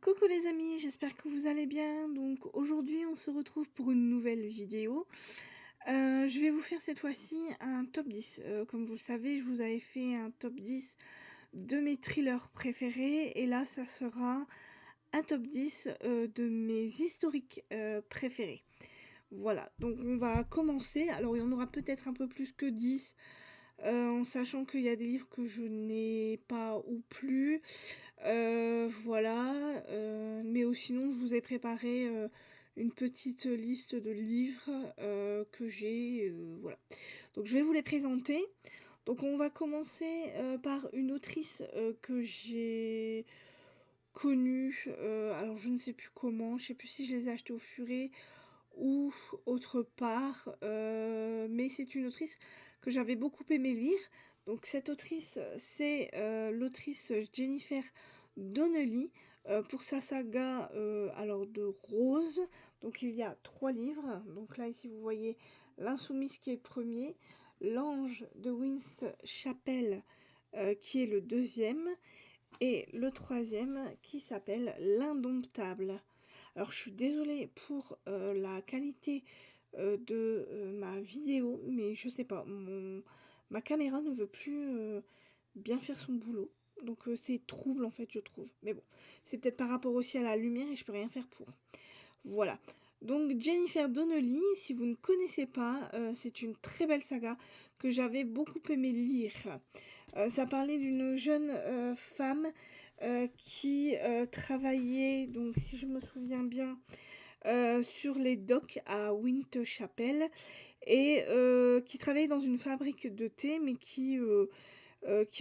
Coucou les amis, j'espère que vous allez bien. Donc aujourd'hui on se retrouve pour une nouvelle vidéo. Je vais vous faire cette fois-ci un top 10. Comme vous le savez, je vous avais fait un top 10 de mes thrillers préférés. Et là ça sera un top 10 de mes historiques préférés. Voilà, donc on va commencer. Alors il y en aura peut-être un peu plus que 10. En sachant qu'il y a des livres que je n'ai pas ou plus. Voilà, mais sinon je vous ai préparé une petite liste de livres que j'ai, voilà. Donc je vais vous les présenter. Donc on va commencer par une autrice que j'ai connue, alors je ne sais plus comment, je sais plus si je les ai achetées au Furet ou autre part, mais c'est une autrice que j'avais beaucoup aimé lire. Donc cette autrice, c'est l'autrice Jennifer Donnelly, pour sa saga alors de Rose. Donc il y a 3 livres. Donc là ici vous voyez L'Insoumise qui est le premier, L'Ange de Winchapel qui est le deuxième, et le troisième qui s'appelle L'Indomptable. Alors je suis désolée pour la qualité de ma vidéo, mais je sais pas, ma caméra ne veut plus bien faire son boulot. Donc c'est trouble en fait, je trouve. Mais bon, c'est peut-être par rapport aussi à la lumière et je peux rien faire pour. Voilà. Donc Jennifer Donnelly, si vous ne connaissez pas, c'est une très belle saga que j'avais beaucoup aimé lire. Ça parlait d'une jeune femme qui travaillait, donc si je me souviens bien, sur les docks à Winterchapel, et qui travaillait dans une fabrique de thé, mais qui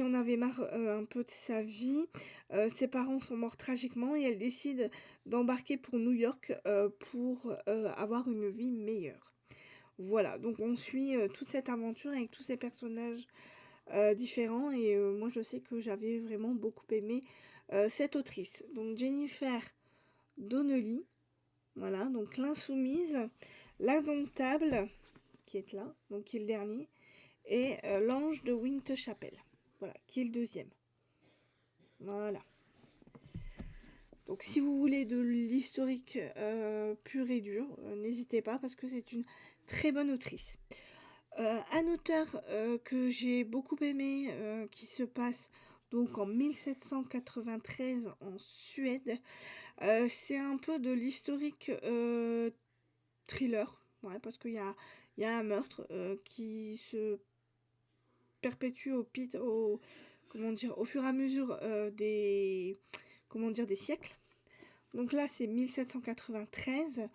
en avait marre un peu de sa vie. Ses parents sont morts tragiquement et elle décide d'embarquer pour New York pour avoir une vie meilleure. Voilà, donc on suit toute cette aventure avec tous ces personnages différents, et moi je sais que j'avais vraiment beaucoup aimé cette autrice. Donc Jennifer Donnelly, voilà, donc L'Insoumise, L'Indomptable, qui est là, donc qui est le dernier, et L'Ange de Winterchapel, voilà, qui est le deuxième. Voilà. Donc si vous voulez de l'historique pur et dur, n'hésitez pas parce que c'est une très bonne autrice. Un auteur que j'ai beaucoup aimé, qui se passe donc en 1793 en Suède. C'est un peu de l'historique thriller, ouais, parce qu'il y a un meurtre qui se perpétue au fur et à mesure des siècles. Donc là, c'est 1793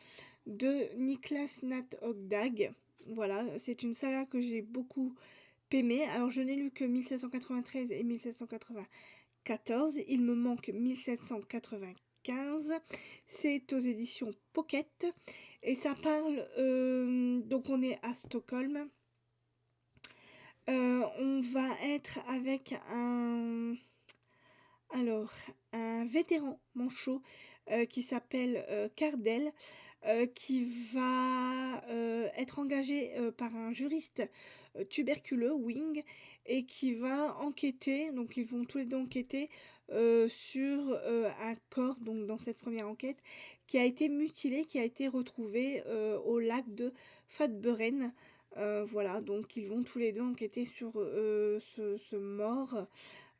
de Niklas Natt och Dag. Voilà, c'est une saga que j'ai beaucoup aimée. Alors, je n'ai lu que 1793 et 1794. Il me manque 1795. C'est aux éditions Pocket. Et ça parle... donc, on est à Stockholm. On va être avec un vétéran manchot qui s'appelle Cardell, qui va être engagé par un juriste tuberculeux, Wing, et qui va enquêter, donc ils vont tous les deux enquêter sur un corps, donc dans cette première enquête, qui a été mutilé, qui a été retrouvé au lac de Fatburen. Voilà, donc ils vont tous les deux enquêter sur ce mort,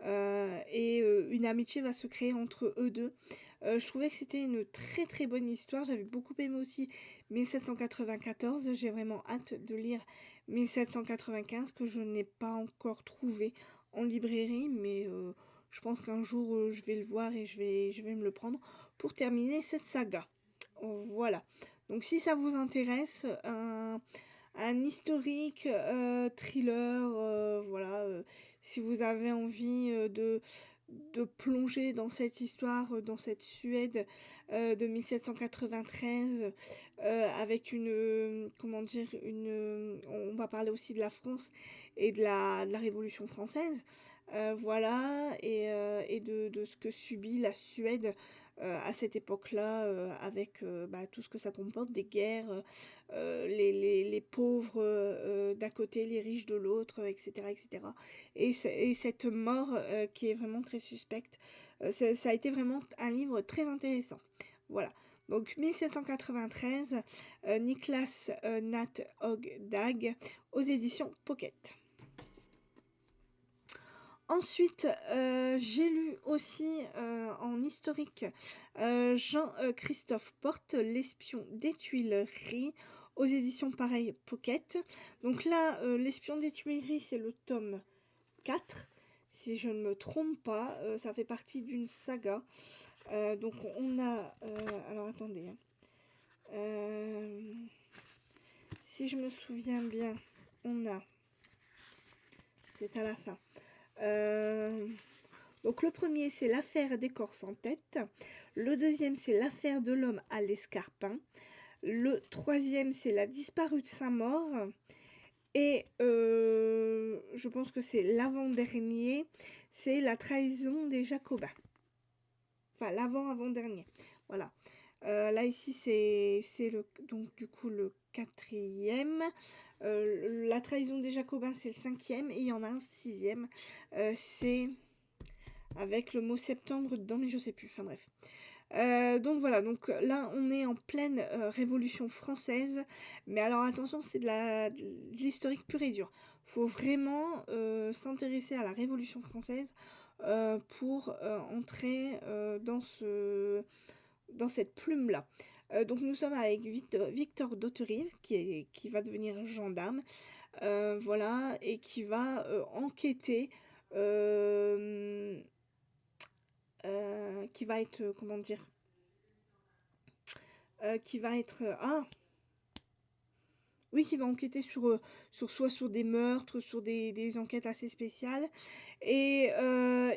et une amitié va se créer entre eux deux. Je trouvais que c'était une très très bonne histoire. J'avais beaucoup aimé aussi 1794. J'ai vraiment hâte de lire 1795 que je n'ai pas encore trouvé en librairie, mais je pense qu'un jour je vais le voir et je vais me le prendre pour terminer cette saga. Voilà. Donc si ça vous intéresse, un historique thriller, voilà, si vous avez envie de plonger dans cette histoire, dans cette Suède de 1793, avec comment dire, on va parler aussi de la France et de la Révolution française. Voilà et de ce que subit la Suède, à cette époque-là, avec, bah, tout ce que ça comporte, des guerres, les pauvres, d'un côté, les riches de l'autre, et cetera et cetera et cette mort, qui est vraiment très suspecte, ça a été vraiment un livre très intéressant. Voilà, donc 1793, Niklas, Natt og Dag aux éditions Pocket. Ensuite, j'ai lu aussi, en historique, Jean, Christophe Porte, L'espion des Tuileries aux éditions pareil Pocket. Donc là, L'espion des Tuileries, c'est le tome 4 si je ne me trompe pas, ça fait partie d'une saga. Donc on a, alors attendez, hein, si je me souviens bien, on a c'est à la fin. Donc le premier, c'est l'affaire des corps sans tête. Le deuxième, c'est l'affaire de l'homme à l'escarpin. Le troisième, c'est la disparue de Saint-Maur. Et je pense que c'est l'avant-dernier, c'est la trahison des Jacobins. Enfin, l'avant-avant-dernier. Voilà. Là, ici, c'est donc du coup le quatrième. La trahison des Jacobins, c'est le cinquième. Et il y en a un sixième. C'est avec le mot septembre dedans, mais je sais plus. Enfin bref. Donc voilà, donc là on est en pleine Révolution française, mais alors attention, c'est de l'historique pur et dur. Faut vraiment s'intéresser à la Révolution française pour entrer dans cette plume-là. Donc nous sommes avec Victor d'Hauterive, qui va devenir gendarme, voilà, et qui va enquêter, qui va être, comment dire, qui va être, ah oui, qui va enquêter sur des meurtres, sur des enquêtes assez spéciales. Et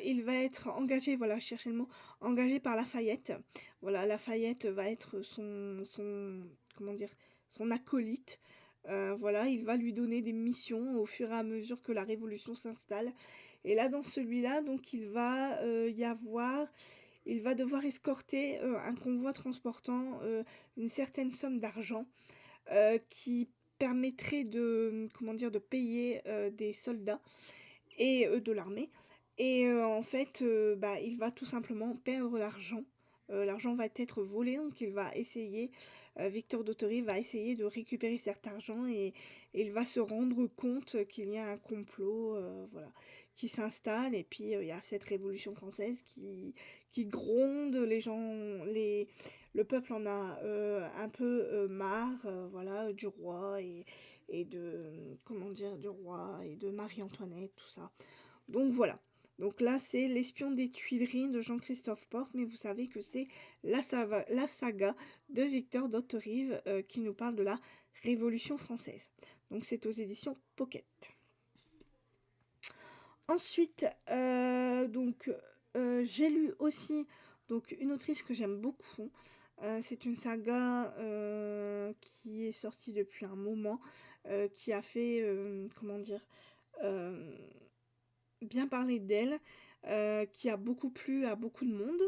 il va être engagé, voilà, je cherchais le mot, engagé par Lafayette. Voilà, Lafayette va être comment dire, son acolyte. Voilà, il va lui donner des missions au fur et à mesure que la révolution s'installe. Et là, dans celui-là, donc, il va devoir escorter un convoi transportant une certaine somme d'argent qui permettrait de, comment dire, de payer des soldats et de l'armée. Et en fait, bah, il va tout simplement perdre l'argent. L'argent va être volé, donc il va essayer, Victor Dottori va essayer de récupérer cet argent et il va se rendre compte qu'il y a un complot, voilà, qui s'installe. Et puis il y a cette Révolution française qui gronde, le peuple en a un peu marre, voilà, du roi et de, comment dire, du roi et de Marie-Antoinette, tout ça. Donc voilà. Donc là, c'est L'espion des Tuileries de Jean-Christophe Porte, mais vous savez que c'est la saga de Victor d'Hauterive qui nous parle de la Révolution française. Donc c'est aux éditions Pocket. Ensuite, j'ai lu aussi donc, une autrice que j'aime beaucoup. C'est une saga qui est sortie depuis un moment, qui a fait, comment dire, euh, bien parler d'elle, qui a beaucoup plu à beaucoup de monde.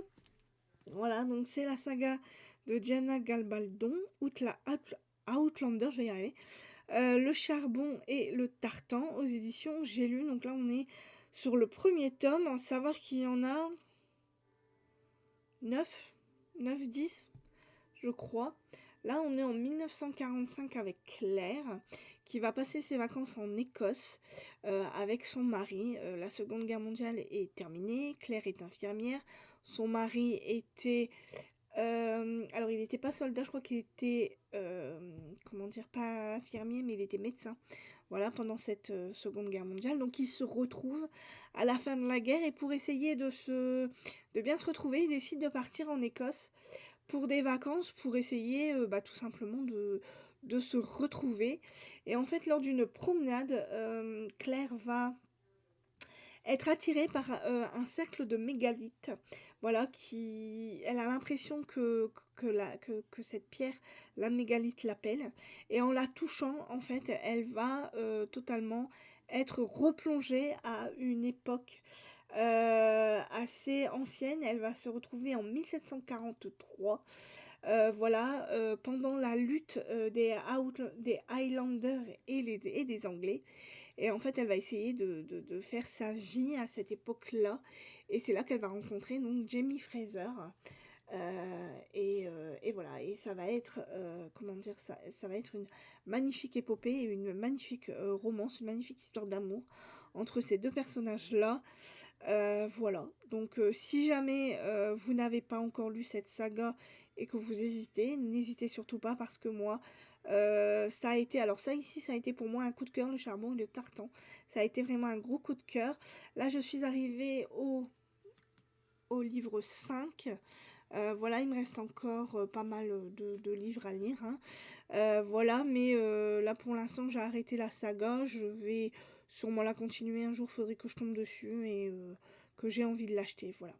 Voilà, donc c'est la saga de Diana Gabaldon, Outlander, je vais y arriver. Le charbon et le tartan aux éditions J'ai lu. Donc là, on est sur le premier tome, à savoir qu'il y en a 9, 10, je crois. Là, on est en 1945 avec Claire, qui va passer ses vacances en Écosse avec son mari. La Seconde Guerre mondiale est terminée. Claire est infirmière. Son mari était... alors, il n'était pas soldat, je crois qu'il était... comment dire, pas infirmier, mais il était médecin. Voilà, pendant cette Seconde Guerre mondiale. Donc, ils se retrouvent à la fin de la guerre et pour essayer de bien se retrouver, ils décident de partir en Écosse pour des vacances, pour essayer bah, tout simplement de se retrouver. Et en fait, lors d'une promenade, Claire va être attirée par un cercle de mégalithes. Voilà, elle a l'impression que cette pierre, la mégalithe, l'appelle. Et en la touchant, en fait, elle va totalement être replongée à une époque assez ancienne. Elle va se retrouver en 1743. Voilà, pendant la lutte des Highlanders et des Anglais. Et en fait, elle va essayer de faire sa vie à cette époque-là. Et c'est là qu'elle va rencontrer donc Jamie Fraser. Et voilà, et ça va être, comment dire, ça va être une magnifique épopée et une magnifique romance, une magnifique histoire d'amour entre ces deux personnages-là. Voilà, donc si jamais vous n'avez pas encore lu cette saga et que vous hésitez, n'hésitez surtout pas parce que moi, ça a été, alors ça ici, ça a été pour moi un coup de cœur, le charbon et le tartan. Ça a été vraiment un gros coup de cœur. Là, je suis arrivée au livre 5. Voilà, il me reste encore pas mal de livres à lire, hein. Voilà, mais là pour l'instant j'ai arrêté la saga, je vais sûrement la continuer un jour, faudrait que je tombe dessus et que j'ai envie de l'acheter, voilà.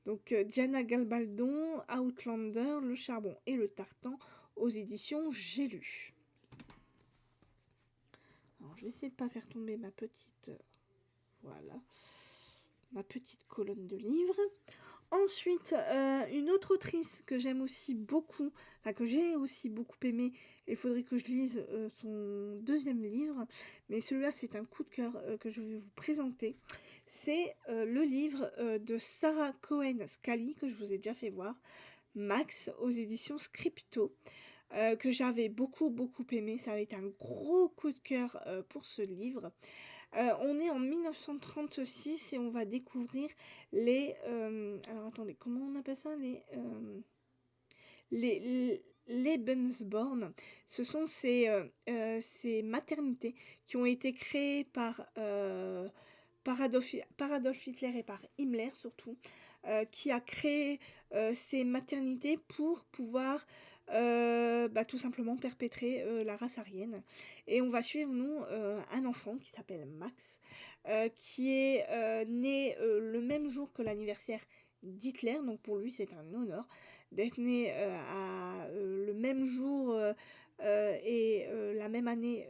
Donc Diana Gabaldon, Outlander, Le Charbon et le Tartan aux éditions J'ai lu. Alors je vais essayer de pas faire tomber ma petite, voilà, ma petite colonne de livres. Ensuite, une autre autrice que j'aime aussi beaucoup, enfin que j'ai aussi beaucoup aimé, et il faudrait que je lise son deuxième livre, mais celui-là c'est un coup de cœur que je vais vous présenter. C'est le livre de Sarah Cohen Scully, que je vous ai déjà fait voir, Max, aux éditions Scripto, que j'avais beaucoup aimé. Ça avait été un gros coup de cœur pour ce livre. On est en 1936 et on va découvrir les... alors attendez, comment on appelle ça? Les Lebensborn. Ce sont ces maternités qui ont été créées par Adolf Hitler et par Himmler surtout, qui a créé ces maternités pour pouvoir tout simplement perpétrer la race aryenne. Et on va suivre, nous, un enfant qui s'appelle Max, qui est né le même jour que l'anniversaire d'Hitler, donc pour lui c'est un honneur d'être né le même jour et la même année,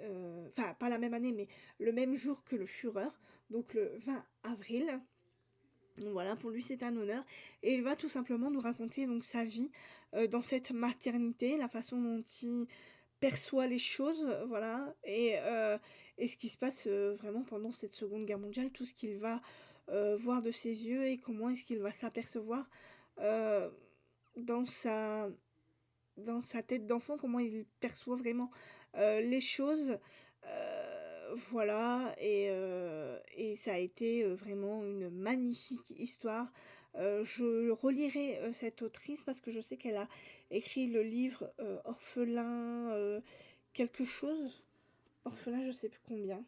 enfin pas la même année, mais le même jour que le Führer, donc le 20 avril. Donc voilà, pour lui c'est un honneur. Et il va tout simplement nous raconter donc sa vie dans cette maternité, la façon dont il perçoit les choses, voilà, et ce qui se passe vraiment pendant cette Seconde Guerre mondiale, tout ce qu'il va voir de ses yeux et comment est-ce qu'il va s'apercevoir euh, dans dans sa tête d'enfant, comment il perçoit vraiment les choses. Voilà, et ça a été vraiment une magnifique histoire. Je relirai cette autrice parce que je sais qu'elle a écrit le livre Orphelin quelque chose. Orphelin, je sais plus combien.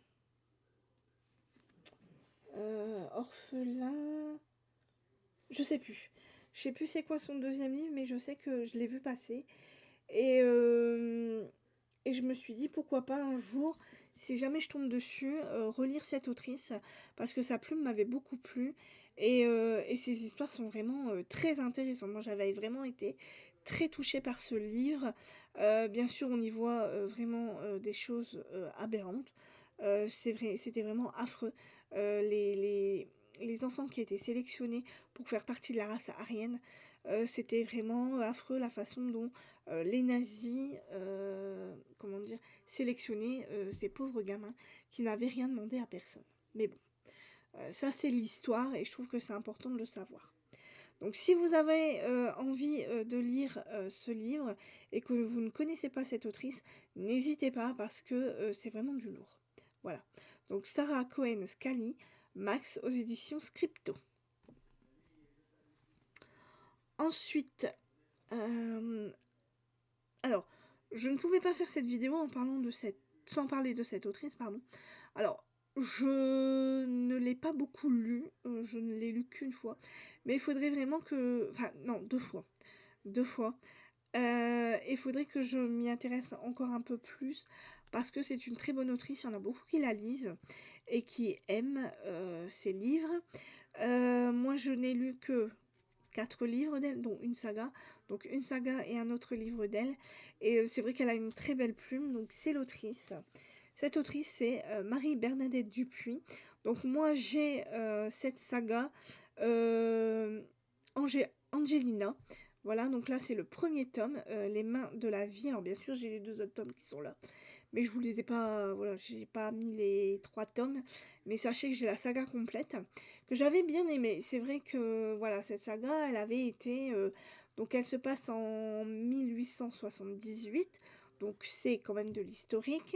Orphelin... Je sais plus. Je sais plus c'est quoi son deuxième livre, mais je sais que je l'ai vu passer. Et, euh, et je me suis dit, pourquoi pas un jour, si jamais je tombe dessus, relire cette autrice, parce que sa plume m'avait beaucoup plu, et ses histoires sont vraiment très intéressantes. Moi, j'avais vraiment été très touchée par ce livre. Bien sûr, on y voit vraiment des choses aberrantes. C'était vraiment affreux. Les enfants qui étaient sélectionnés pour faire partie de la race aryenne, c'était vraiment affreux la façon dont les nazis, comment dire, sélectionnaient ces pauvres gamins qui n'avaient rien demandé à personne. Mais bon, ça c'est l'histoire et je trouve que c'est important de le savoir. Donc si vous avez envie de lire ce livre et que vous ne connaissez pas cette autrice, n'hésitez pas parce que c'est vraiment du lourd. Voilà. Donc Sarah Cohen Scully, Max aux éditions Scripto. Ensuite, alors, je ne pouvais pas faire cette vidéo sans parler de cette autrice, pardon. Alors, je ne l'ai pas beaucoup lu, je ne l'ai lu qu'une fois, mais il faudrait vraiment que... Enfin, non, deux fois. Deux fois. Il faudrait que je m'y intéresse encore un peu plus, parce que c'est une très bonne autrice, il y en a beaucoup qui la lisent, et qui aiment ses livres. Moi, je n'ai lu que 4 livres d'elle, dont une saga. Donc une saga et un autre livre d'elle. Et c'est vrai qu'elle a une très belle plume, donc c'est l'autrice. Cette autrice, c'est Marie-Bernadette Dupuis. Donc moi, j'ai cette saga Angelina. Voilà, donc là, c'est le premier tome, Les mains de la vie. Alors bien sûr, j'ai les 2 autres tomes qui sont là. Mais je vous les ai pas, voilà, j'ai pas mis les 3 tomes. Mais sachez que j'ai la saga complète, que j'avais bien aimée. C'est vrai que, voilà, cette saga, elle avait été... donc elle se passe en 1878. Donc c'est quand même de l'historique.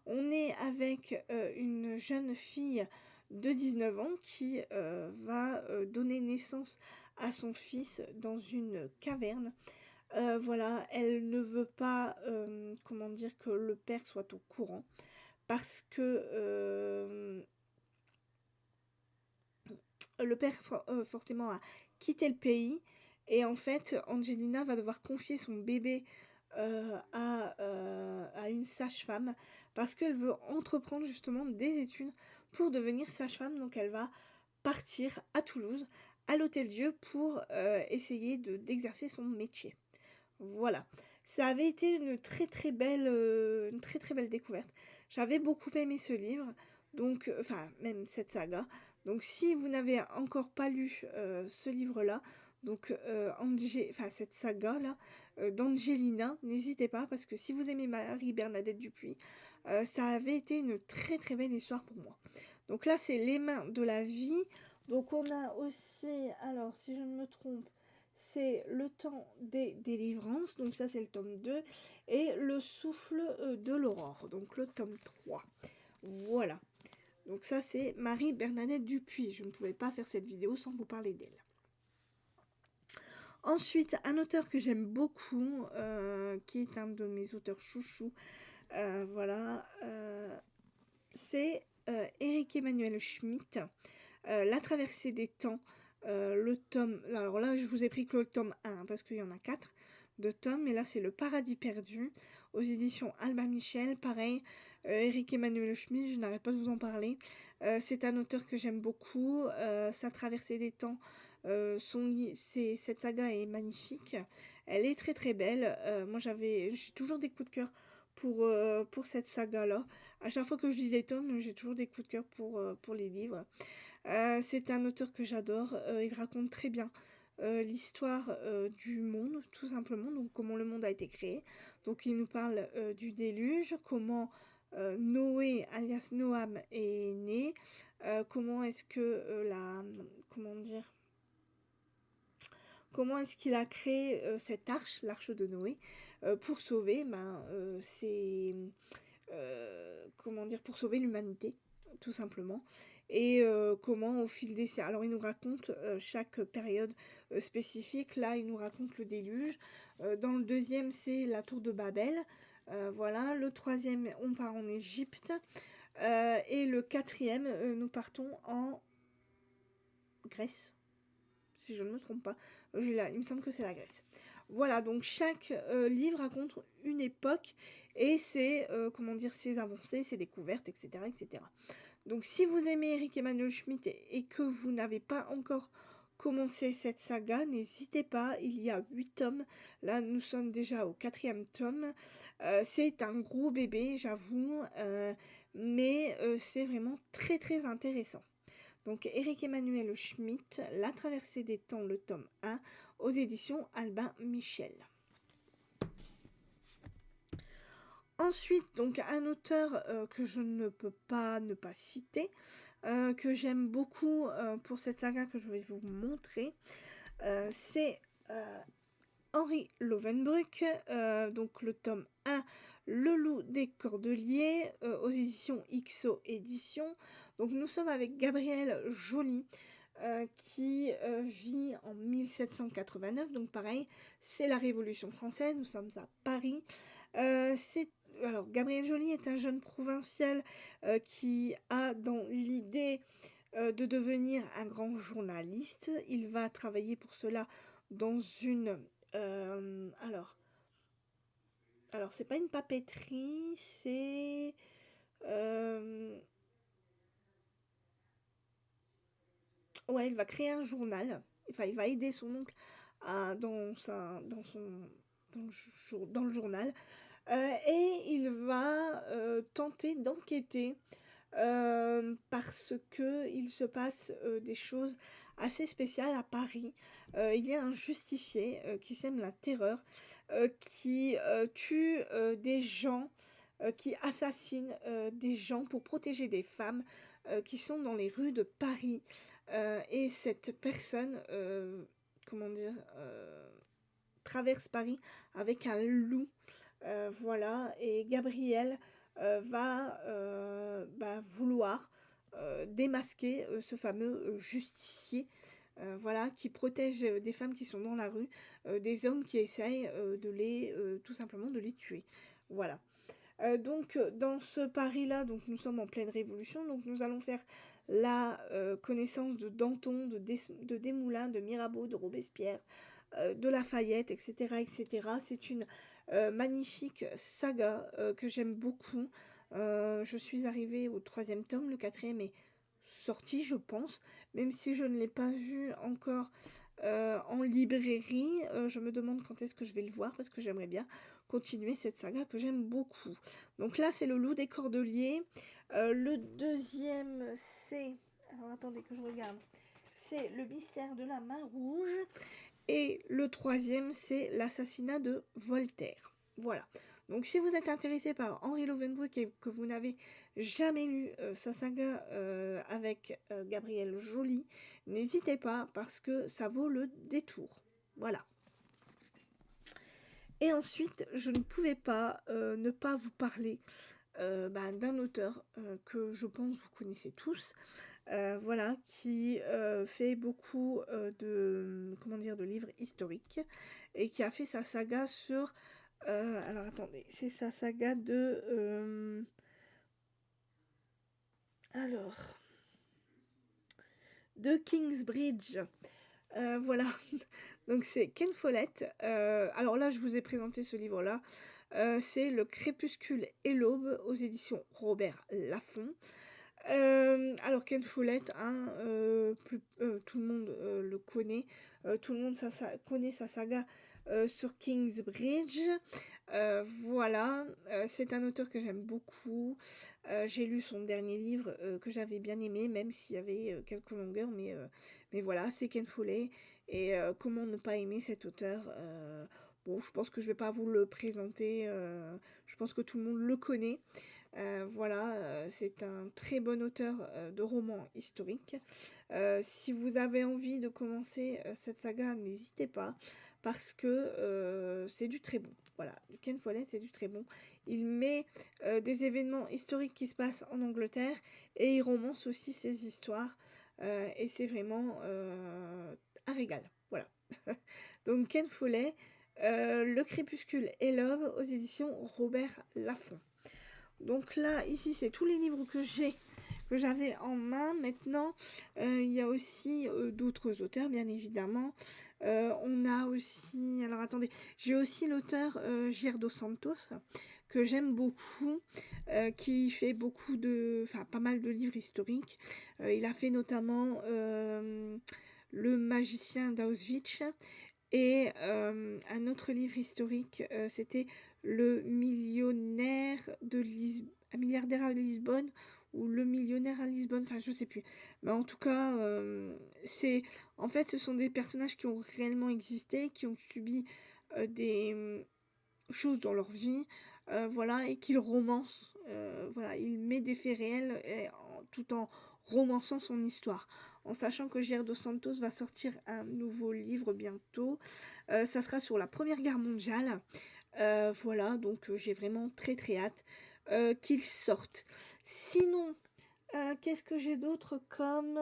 On est avec une jeune fille de 19 ans qui va donner naissance à son fils dans une caverne. Voilà, elle ne veut pas, comment dire, que le père soit au courant parce que le père forcément a quitté le pays et en fait Angelina va devoir confier son bébé à une sage-femme parce qu'elle veut entreprendre justement des études pour devenir sage-femme. Donc elle va partir à Toulouse, à l'Hôtel-Dieu, pour essayer d'exercer son métier. Voilà. Ça avait été une très très belle découverte. J'avais beaucoup aimé ce livre, donc, enfin, même cette saga. Donc, si vous n'avez encore pas lu ce livre-là, donc, enfin, cette saga-là, d'Angelina, n'hésitez pas, parce que si vous aimez Marie-Bernadette Dupuis, ça avait été une très très belle histoire pour moi. Donc là, c'est Les mains de la vie. Donc, on a aussi, alors, si je ne me trompe, c'est Le temps des délivrances, donc ça c'est le tome 2, et Le souffle de l'aurore, donc le tome 3. Voilà. Donc ça c'est Marie-Bernadette Dupuis. Je ne pouvais pas faire cette vidéo sans vous parler d'elle. Ensuite, un auteur que j'aime beaucoup, qui est un de mes auteurs chouchous, voilà, c'est Éric Emmanuel Schmitt, La traversée des temps. Le tome, alors là je vous ai pris que le tome 1 parce qu'il y en a 4 de tomes, et là c'est Le paradis perdu aux éditions Albin Michel. Pareil, Éric Emmanuel Schmitt, je n'arrête pas de vous en parler. C'est un auteur que j'aime beaucoup. Sa traversée des temps, cette saga est magnifique, elle est très très belle. Moi j'ai toujours des coups de cœur pour cette saga là. À chaque fois que je lis les tomes, j'ai toujours des coups de cœur pour les livres. C'est un auteur que j'adore, il raconte très bien l'histoire du monde, tout simplement, donc comment le monde a été créé. Donc il nous parle du déluge, comment Noé, alias Noam, est né, comment est-ce que comment dire, comment est-ce qu'il a créé cette arche, l'arche de Noé, pour sauver, comment dire, pour sauver l'humanité, tout simplement. Et comment au fil des siècles, alors il nous raconte chaque période spécifique. Là il nous raconte le déluge, dans le deuxième c'est la tour de Babel, voilà. Le troisième on part en Égypte, et le quatrième nous partons en Grèce, si je ne me trompe pas. Il me semble que c'est la Grèce. Voilà, donc chaque livre raconte une époque et comment dire, ses avancées, ses découvertes, etc., etc. Donc si vous aimez Éric Emmanuel Schmitt et que vous n'avez pas encore commencé cette saga, n'hésitez pas, il y a 8 tomes. Là, nous sommes déjà au 4e tome. C'est un gros bébé, j'avoue, mais c'est vraiment très très intéressant. Donc Éric Emmanuel Schmitt, La traversée des temps, le tome 1, aux éditions Albin Michel. Ensuite, donc un auteur que je ne peux pas ne pas citer, que j'aime beaucoup pour cette saga que je vais vous montrer, c'est Henri Lovenbruck, donc le tome 1, Le loup des cordeliers, aux éditions XO Éditions. Donc nous sommes avec Gabrielle Joly, qui vit en 1789, donc pareil, c'est la Révolution française, nous sommes à Paris. Alors, Gabriel Joly est un jeune provincial qui a dans l'idée de devenir un grand journaliste. Il va travailler pour cela dans une... alors c'est pas une papeterie, c'est... ouais, il va créer un journal. Enfin, il va aider son oncle dans le journal. et il va tenter d'enquêter parce que il se passe des choses assez spéciales à Paris. Il y a un justicier qui sème la terreur, qui tue des gens, qui assassine des gens pour protéger des femmes qui sont dans les rues de Paris. Et cette personne, comment dire, traverse Paris avec un loup. Voilà, et Gabriel va vouloir démasquer ce fameux justicier, voilà, qui protège des femmes qui sont dans la rue, des hommes qui essayent tout simplement de les tuer. Voilà. Donc dans ce Paris-là, donc nous sommes en pleine révolution, donc nous allons faire la connaissance de Danton, de Desmoulins, de Mirabeau, de Robespierre, de Lafayette, etc., etc. C'est une magnifique saga que j'aime beaucoup. Je suis arrivée au 3e tome, le 4e est sorti, je pense, même si je ne l'ai pas vu encore en librairie. Je me demande quand est-ce que je vais le voir parce que j'aimerais bien continuer cette saga que j'aime beaucoup. Donc là, c'est le loup des Cordeliers. Le deuxième, c'est... Alors attendez que je regarde. C'est le mystère de la main rouge. Et le troisième, c'est l'assassinat de Voltaire. Voilà. Donc si vous êtes intéressé par Henri Lovenbroek et que vous n'avez jamais lu sa saga avec Gabriel Joly, n'hésitez pas parce que ça vaut le détour. Voilà. Et ensuite, je ne pouvais pas ne pas vous parler d'un auteur que je pense vous connaissez tous, voilà, qui fait beaucoup de livres historiques et qui a fait sa saga sur... alors attendez, c'est sa saga de Kingsbridge. Voilà, donc c'est Ken Follett. Alors là, je vous ai présenté ce livre-là. C'est Le Crépuscule et l'Aube aux éditions Robert Laffont. Alors Ken Follett, hein, tout le monde le connaît. Tout le monde connaît sa saga sur Kingsbridge. Voilà, c'est un auteur que j'aime beaucoup. J'ai lu son dernier livre que j'avais bien aimé, même s'il y avait quelques longueurs, mais voilà, c'est Ken Follett. Et comment ne pas aimer cet auteur bon, je pense que je vais pas vous le présenter, je pense que tout le monde le connaît. Voilà, c'est un très bon auteur de romans historiques. Si vous avez envie de commencer cette saga, n'hésitez pas, parce que c'est du très bon. Voilà, Ken Follett, c'est du très bon. Il met des événements historiques qui se passent en Angleterre et il romance aussi ses histoires. Et c'est vraiment un régal. Voilà. Donc Ken Follett, Le Crépuscule et l'Aube aux éditions Robert Laffont. Donc là, ici, c'est tous les livres que j'avais en main. Maintenant, il y a aussi d'autres auteurs, bien évidemment. On a aussi... Alors, attendez. J'ai aussi l'auteur Jair dos Santos, que j'aime beaucoup, qui fait pas mal de livres historiques. Il a fait notamment Le magicien d'Auschwitz. Et un autre livre historique, c'était Le millionnaire un milliardaire à Lisbonne, ou Le millionnaire à Lisbonne, enfin je sais plus. Mais en tout cas, en fait, ce sont des personnages qui ont réellement existé, qui ont subi des choses dans leur vie, voilà, et qu'il romance. Voilà, il met des faits réels tout en romançant son histoire, en sachant que Jair dos Santos va sortir un nouveau livre bientôt. Ça sera sur la Première Guerre mondiale. Voilà, donc j'ai vraiment très très hâte qu'il sorte. Sinon, qu'est-ce que j'ai d'autre comme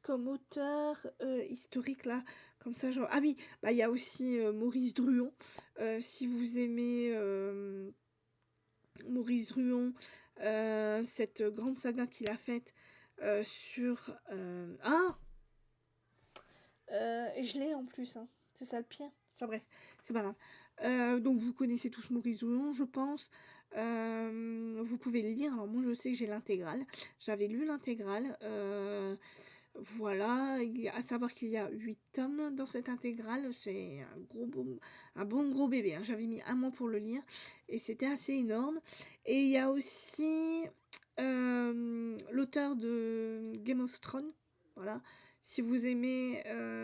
auteur historique là, comme ça, genre... Ah oui, bah il y a aussi Maurice Druon. Si vous aimez Maurice Druon, cette grande saga qu'il a faite sur... je l'ai en plus, hein. C'est ça le pire. Enfin bref, c'est pas grave. Donc vous connaissez tous Maurice Druon, je pense. Vous pouvez le lire. Alors moi je sais que j'ai l'intégrale. J'avais lu l'intégrale. Voilà, à savoir qu'il y a 8 tomes dans cette intégrale, c'est un bon gros bébé, hein. J'avais mis un mois pour le lire et c'était assez énorme. Et il y a aussi l'auteur de Game of Thrones, voilà. Si vous aimez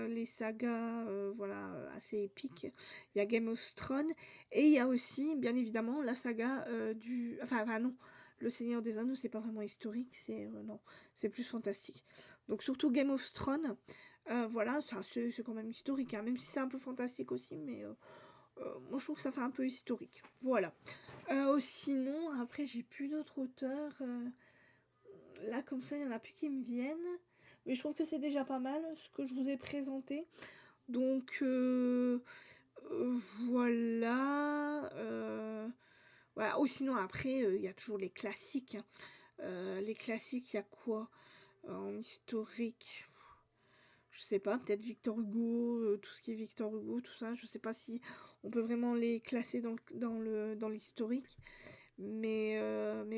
les sagas voilà, assez épiques, il y a Game of Thrones. Et il y a aussi, bien évidemment, la saga du... Enfin non, Le Seigneur des Anneaux, c'est pas vraiment historique, c'est non, c'est plus fantastique. Donc surtout Game of Thrones, voilà, ça c'est quand même historique, hein, même si c'est un peu fantastique aussi, mais moi je trouve que ça fait un peu historique. Voilà. Sinon, après j'ai plus d'autres auteurs. Là comme ça, il y en a plus qui me viennent. Mais je trouve que c'est déjà pas mal ce que je vous ai présenté. Donc voilà. Voilà. Oh, sinon après, il y a toujours les classiques, hein. Les classiques, il y a quoi en historique? Je sais pas, peut-être Victor Hugo, tout ce qui est Victor Hugo, tout ça. Je sais pas si on peut vraiment les classer dans l'historique. Mais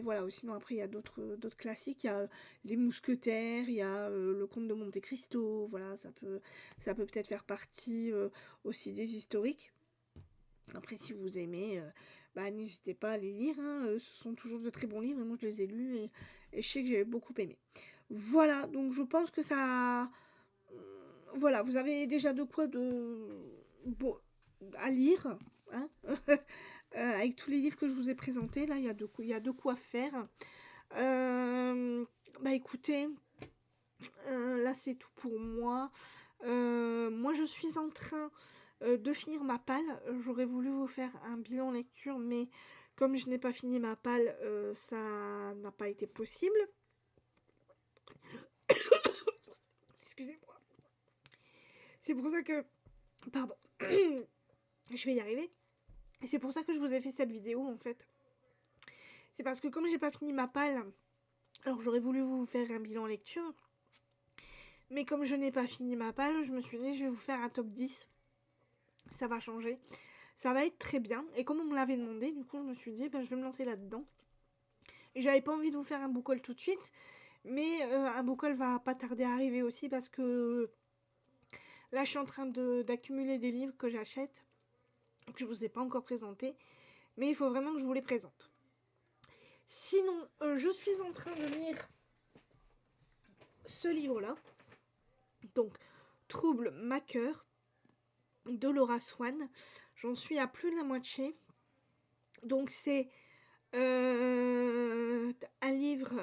voilà, sinon après il y a d'autres classiques. Il y a Les Mousquetaires, il y a Le Comte de Monte Cristo. Voilà, ça peut peut-être faire partie aussi des historiques. Après, si vous aimez, bah, n'hésitez pas à les lire, hein. Ce sont toujours de très bons livres et moi je les ai lus et je sais que j'ai beaucoup aimé. Voilà, donc je pense que ça... Voilà, vous avez déjà de quoi bon, à lire, hein. Avec tous les livres que je vous ai présentés, là, il y a de quoi faire. Bah écoutez, là c'est tout pour moi. Moi je suis en train de finir ma palle. J'aurais voulu vous faire un bilan lecture, mais comme je n'ai pas fini ma palle, ça n'a pas été possible. Excusez-moi. C'est pour ça que... Pardon. Je vais y arriver. Et c'est pour ça que je vous ai fait cette vidéo, en fait. C'est parce que comme j'ai pas fini ma palle, alors j'aurais voulu vous faire un bilan lecture. Mais comme je n'ai pas fini ma palle, je me suis dit, je vais vous faire un top 10. Ça va changer. Ça va être très bien. Et comme on me l'avait demandé, du coup, je me suis dit, ben, je vais me lancer là-dedans. Et j'avais pas envie de vous faire un book haul tout de suite. Mais un book haul va pas tarder à arriver aussi parce que là, je suis en train d'accumuler des livres que j'achète, que je vous ai pas encore présentés. Mais il faut vraiment que je vous les présente. Sinon, je suis en train de lire ce livre-là. Donc, Trouble ma cœur de Laura Swan. J'en suis à plus de la moitié. Donc, c'est un livre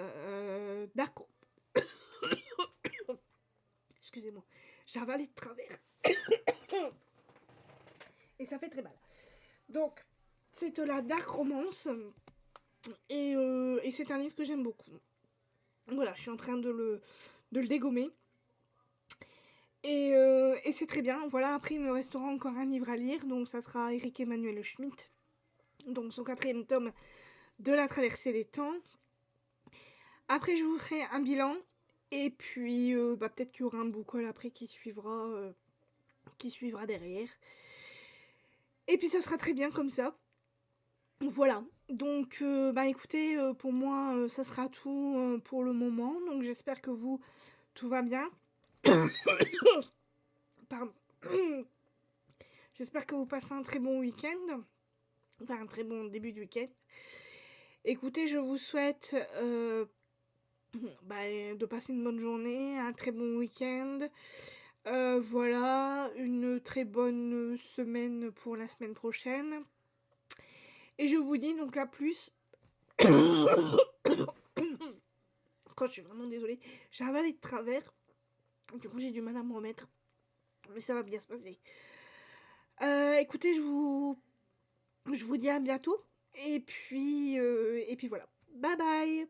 dark... Excusez-moi, j'ai avalé de travers. Et ça fait très mal. Donc, c'est de la dark romance. Et c'est un livre que j'aime beaucoup. Voilà, je suis en train de le dégommer. Et c'est très bien. Voilà, après, il me restera encore un livre à lire. Donc, ça sera Eric Emmanuel Schmitt. Donc, son 4e tome de La traversée des temps. Après, je vous ferai un bilan. Et puis, peut-être qu'il y aura un book haul après qui suivra derrière. Et puis, ça sera très bien comme ça. Voilà. Donc, écoutez, pour moi, ça sera tout pour le moment. Donc, j'espère que vous, tout va bien. Pardon. J'espère que vous passez un très bon week-end. Enfin, un très bon début de week-end. Écoutez, je vous souhaite de passer une bonne journée, un très bon week-end. Voilà, une très bonne semaine pour la semaine prochaine. Et je vous dis donc à plus. Quand je suis vraiment désolée, j'ai avalé de travers. Du coup, j'ai du mal à me remettre. Mais ça va bien se passer. Écoutez, je vous dis à bientôt. Et puis voilà. Bye bye.